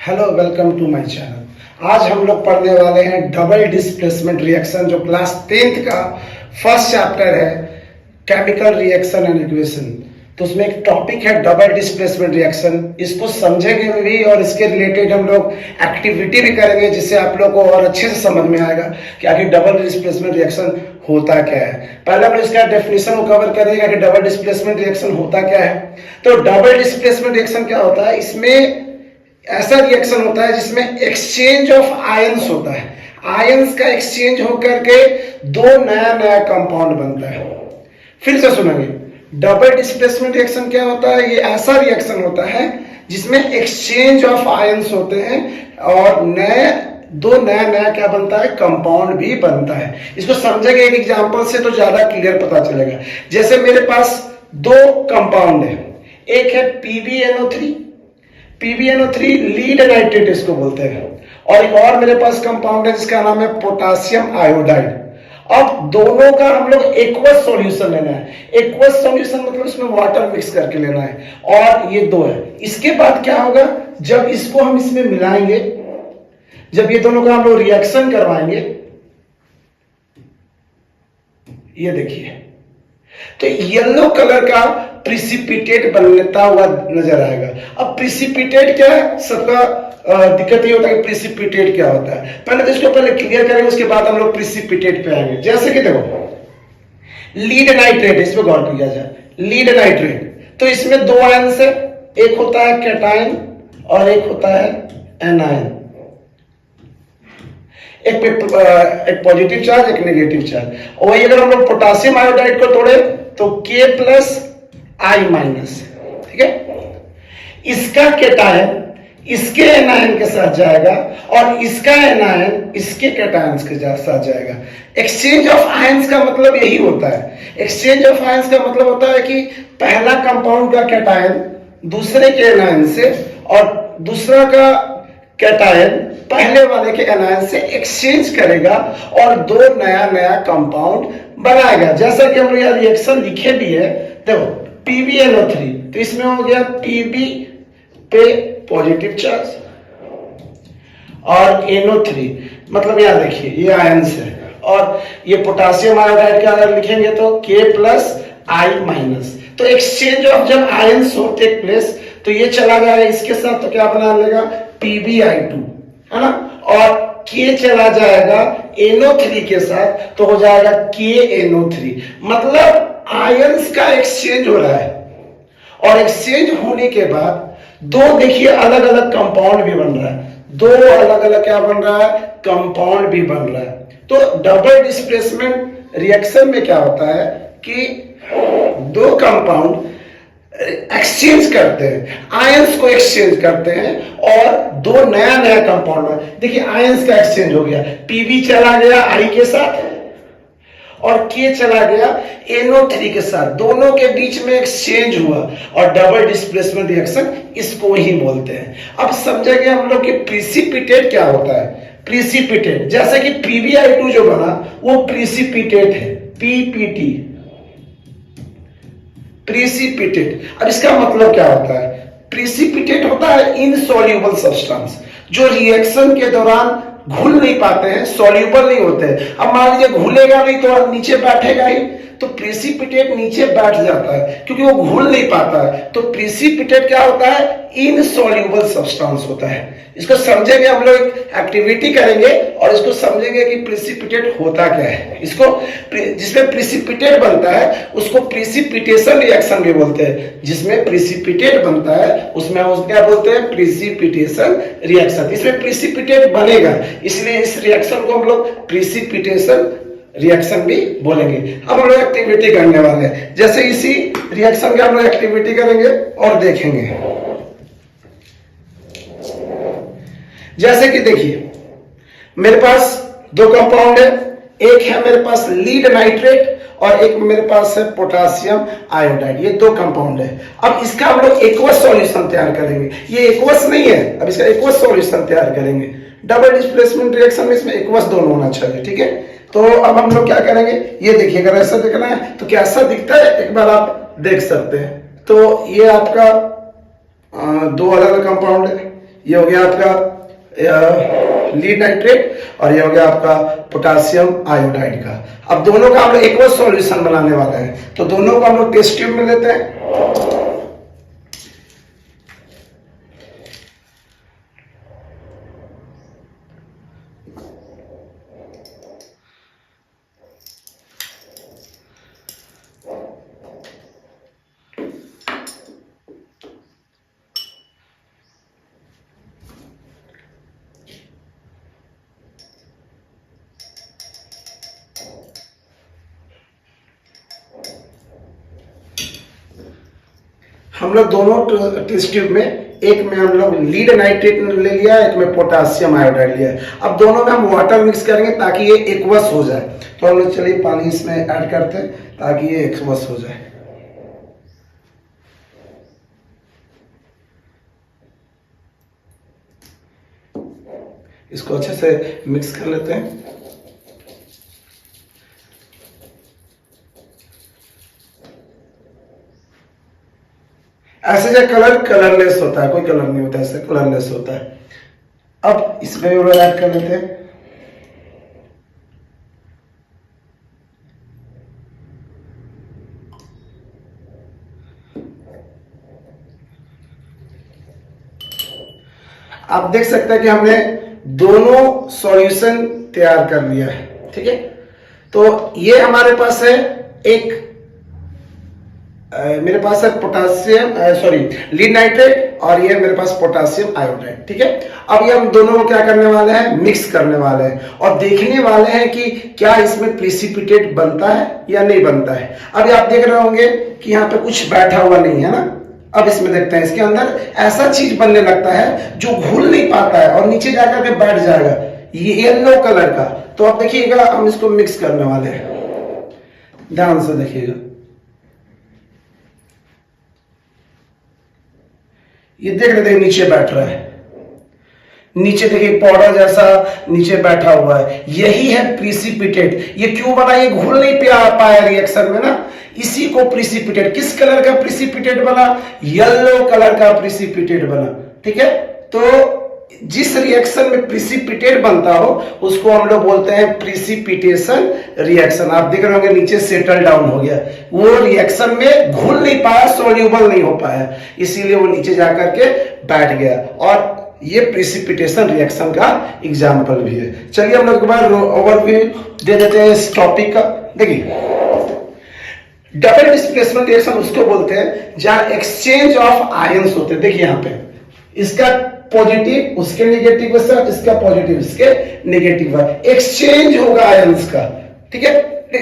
Hello, welcome to my channel. आज हम लोग पढ़ने वाले हैं डबल डिस्प्लेसमेंट रिएक्शन, जो क्लास 10th का फर्स्ट चैप्टर है, केमिकल रिएक्शन एंड इक्वेशन। तो उसमें एक टॉपिक है डबल डिस्प्लेसमेंट रिएक्शन। इसको समझेंगे भी और इसके रिलेटेड हम लोग एक्टिविटी भी करेंगे, जिससे आप लोग को और अच्छे से समझ में आएगा कि आखिर डबल डिस्प्लेसमेंट रिएक्शन होता क्या है। पहले हम इसका डेफिनेशन को कवर करेंगे कि डबल डिस्प्लेसमेंट रिएक्शन होता क्या है। तो डबल डिस्प्लेसमेंट रिएक्शन क्या होता है? इसमें ऐसा रिएक्शन होता है जिसमें एक्सचेंज ऑफ आयंस होता है। आयंस का एक्सचेंज होकर के दो नया नया कंपाउंड बनता है। फिर से सुनेंगे, डबल डिस्प्लेसमेंट रिएक्शन क्या होता है? ये ऐसा रिएक्शन होता है जिसमें एक्सचेंज ऑफ आयंस होते हैं और दो नया नया क्या बनता है? कंपाउंड भी बनता है। इसको समझेंगे एक एग्जांपल से तो ज्यादा क्लियर पता चलेगा। जैसे मेरे पास दो कंपाउंड है, एक है PbNO3 लीड नाइट्रेट इसको बोलते हैं, और एक और मेरे पास कंपाउंड है जिसका नाम है पोटासियम आयोडाइड। अब दोनों का हम लोग एक्वस सॉल्यूशन लेना है। एक्वस सॉल्यूशन मतलब इसमें वाटर मिक्स करके लेना है, और ये दो है। इसके बाद क्या होगा? जब इसको हम इसमें मिलाएंगे, जब ये दोनों का हम लोग रिएक्शन करवाएंगे, ये देखिए, तो येलो कलर का प्रिसिपिटेट बनता हुआ नजर आएगा। अब प्रिसिपिटेट क्या है? सबका दिक्कत ये होता है कि प्रिसिपिटेट क्या होता है। पहले तो इसको पहले क्लियर करेंगे, उसके बाद हम लोग प्रिसिपिटेट पे आएंगे। जैसे कि देखो, लीड नाइट्रेट, इसमें गौर किया जाए, लीड नाइट्रेट, तो इसमें दो आयंस है, एक होता है कैटायन और एक होता है एनायन। एक पॉजिटिव चार्ज, एक नेगेटिव चार्ज। और वही अगर हम लोग पोटासियम आयोडाइड को तोड़े तो K+I-, ठीक है। इसका कैटायन इसके एनायन के साथ जाएगा और इसका एनायन इसके कैटायंस के साथ जाएगा। एक्सचेंज ऑफ आयंस का मतलब यही होता है। एक्सचेंज ऑफ आयंस का मतलब होता है कि पहला कंपाउंड का कैटायन दूसरे के एनायन से और दूसरा का कैटायन पहले वाले के एनायन से एक्सचेंज करेगा और दो नया नया कंपाउंड बनाएगा। जैसा कि हम लोग यहाँ रिएक्शन लिखे भी है, देखो PbNO3, तो इसमें हो गया Pb पे पॉजिटिव चार्ज और NO3, मतलब यहां देखिए ये आयंस है, और ये पोटासियम आयोडाइड का अगर लिखेंगे तो K+I-। तो एक्सचेंज ऑफ जब आयंस हो टेक प्लेस, तो ये चला जाएगा इसके साथ, तो क्या बना लेगा? PbI2, है ना। और K चला जाएगा NO3 के साथ, तो हो जाएगा KNO3। मतलब आयंस का एक्सचेंज हो रहा है, और एक्सचेंज होने के बाद दो देखिए अलग अलग कंपाउंड भी बन रहा है। दो अलग अलग क्या बन रहा है? कंपाउंड भी बन रहा है। तो डबल डिस्प्लेसमेंट रिएक्शन में क्या होता है कि दो कंपाउंड एक्सचेंज करते हैं, आयंस को एक्सचेंज करते हैं और दो नया नया कंपाउंड। देखिए आयंस का एक्सचेंज हो गया, Pb चला गया I के साथ और K चला गया NO3 के साथ, दोनों के बीच में एक्सचेंज हुआ, और डबल डिस्प्लेसमेंट रिएक्शन इसको ही बोलते हैं। अब समझेंगे हम लोग कि प्रिसिपिटेट क्या होता है। प्रिसिपिटेट जैसे कि PbI2 जो बना वो प्रिसिपिटेट है, PPT, प्रिसिपिटेट। अब इसका मतलब क्या होता है? प्रिसिपिटेट होता है इनसॉल्युबल सब्सटेंस, जो रिएक्शन के दौरान घुल नहीं पाते हैं, सॉल्युबल नहीं होते हैं। अब मान लीजिए घुलेगा नहीं तो नीचे बैठेगा ही, तो प्रिसिपिटेट नीचे बैठ जाता है क्योंकि वो घुल नहीं पाता है। तो प्रिसिपिटेट क्या होता है? इनसॉल्युबल सब्सटेंस होता है। इसको समझेंगे, हम लोग एक्टिविटी करेंगे और इसको समझेंगे कि प्रिसिपिटेट होता क्या है। इसको जिसमें प्रिसिपिटेट बनता है उसको प्रिसिपिटेशन रिएक्शन भी बोलते हैं। जिसमें प्रिसिपिटेट बनता है उसमें हम क्या बोलते हैं? Precipitation reaction. इसमें प्रिसिपिटेट बनेगा, इसलिए इस रिएक्शन को हम लोग प्रिसिपिटेशन रिएक्शन भी बोलेंगे। अब हम लोग एक्टिविटी करने वाले हैं, जैसे इसी रिएक्शन का हम लोग एक्टिविटी करेंगे और देखेंगे। जैसे कि देखिए मेरे पास दो कंपाउंड है, एक है मेरे पास लीड नाइट्रेट और एक मेरे पास है पोटासियम आयोडाइड। ये दो कंपाउंड है। अब इसका हम लोग एक्वस सॉल्यूशन तैयार करेंगे। ये एक्वस नहीं है, अब इसका एक्वस सॉल्यूशन तैयार करेंगे। डबल डिस्प्लेसमेंट रिएक्शन में इसमें एक्वस दोनों होना चाहिए, ठीक है। तो अब हम लोग क्या करेंगे, ये देखिए, अगर ऐसा देखना है तो कैसा दिखता है एक बार आप देख सकते हैं। तो ये आपका दो अलग अलग कंपाउंड है, ये हो गया आपका लीड नाइट्रेट और ये हो गया आपका पोटासियम आयोडाइड का। अब दोनों का हम लोग एक्वस सॉल्यूशन बनाने वाले हैं, तो दोनों को हम लोग टेस्ट ट्यूब में लेते हैं। हम लोग दोनों टेस्ट ट्यूब में, एक में हम लोग लीड नाइट्रेट ले लिया, एक में पोटासियम आयोडाइड लिया। अब दोनों में हम वाटर मिक्स करेंगे ताकि ये एक्वस हो जाए। तो हम लोग चलिए पानी इसमें ऐड करते हैं ताकि ये एक्वस हो जाए। इसको अच्छे से मिक्स कर लेते हैं। ऐसे जो कलरलेस होता है, कोई कलर नहीं होता, ऐसे कलरलेस होता है। अब इसमें ऐड कर लेते हैं। आप देख सकते हैं कि हमने दोनों सॉल्यूशन तैयार कर लिया है, ठीक है। तो ये हमारे पास है एक मेरे पास है पोटासियम लीड नाइट्रेट और ये मेरे पास पोटासियम आयोडाइड, ठीक है। अब ये हम दोनों को क्या करने वाले हैं, मिक्स करने वाले हैं और देखने वाले हैं कि क्या इसमें प्रिसिपिटेट बनता है या नहीं बनता है। अभी आप देख रहे होंगे कि यहाँ पे कुछ बैठा हुआ नहीं है ना। अब इसमें देखते हैं, इसके अंदर ऐसा चीज बनने लगता है जो घुल नहीं पाता है और नीचे जाकर के बैठ जाएगा, ये येलो कलर का। तो अब देखिएगा, हम इसको मिक्स करने वाले हैं, ध्यान से देखिएगा। ये देख रहे थे नीचे बैठ रहा है, नीचे देखिए पाउडर जैसा नीचे बैठा हुआ है, यही है प्रिसिपिटेट। ये क्यों बना, ये घुल नहीं पाया रिएक्शन में ना, इसी को प्रिसिपिटेट। किस कलर का प्रिसिपिटेट बना, येलो कलर का प्रिसिपिटेट बना, ठीक है। तो जिस रिएक्शन में प्रिसिपिटेट बनता हो उसको हम लोग बोलते हैं प्रिसिपिटेशन रिएक्शन। आप देख रहे होंगे नीचे सेटल डाउन हो गया, वो रिएक्शन में घुल नहीं पाया, सोल्यूबल नहीं हो पाया, इसीलिए वो नीचे जाकर के बैठ गया। और ये प्रिसिपिटेशन रिएक्शन का एग्जाम्पल भी है। चलिए हम लोग एक बार ओवरव्यू दे देते हैं इस टॉपिक का। देखिए, डबल डिस्प्लेसमेंट रिएक्शन उसको बोलते हैं जहां एक्सचेंज ऑफ आयंस होते हैं। देखिए यहाँ पे इसका पॉजिटिव उसके नेगेटिव के साथ, इसका पॉजिटिव इसके नेगेटिव, एक्सचेंज होगा आयंस का, ठीक है।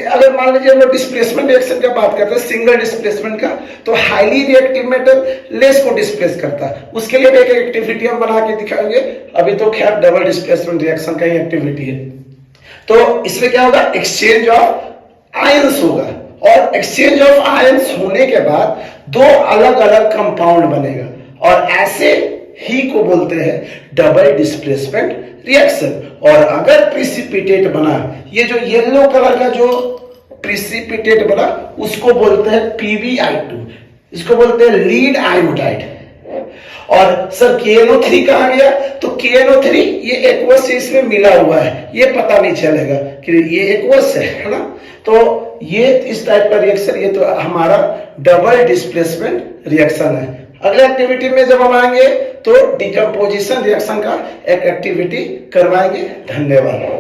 अगर मान लीजिए हम लोग डिस्प्लेसमेंट रिएक्शन का बात करते हैं, सिंगल डिस्प्लेसमेंट का, तो हाईली रिएक्टिव मेटल लेस को डिस्प्लेस करता है। उसके लिए एक एक्टिविटी हम बना के दिखाएंगे। अभी तो खैर डबल डिस्प्लेसमेंट रिएक्शन का ही एक्टिविटी है। तो इसमें क्या होगा, एक्सचेंज ऑफ आयंस होगा और एक्सचेंज ऑफ आयंस होने के बाद दो अलग अलग कंपाउंड बनेगा और ऐसे ही को बोलते हैं डबल डिस्प्लेसमेंट रिएक्शन। और अगर प्रिसिपिटेट बना, ये जो येलो कलर का जो प्रिसिपिटेट बना उसको बोलते हैं PbI2, इसको बोलते हैं लीड आयोडाइड। और सर KNO3 कहां गया, तो KNO3 ये एक्वस से इसमें मिला हुआ है, ये पता नहीं चलेगा कि ये एक्वस है ना। तो ये इस टाइप का रिएक्शन, ये तो हमारा डबल डिस्प्लेसमेंट रिएक्शन है। अगले एक्टिविटी में जब हम आएंगे तो डिकम्पोजिशन रिएक्शन का एक एक्टिविटी करवाएंगे। धन्यवाद।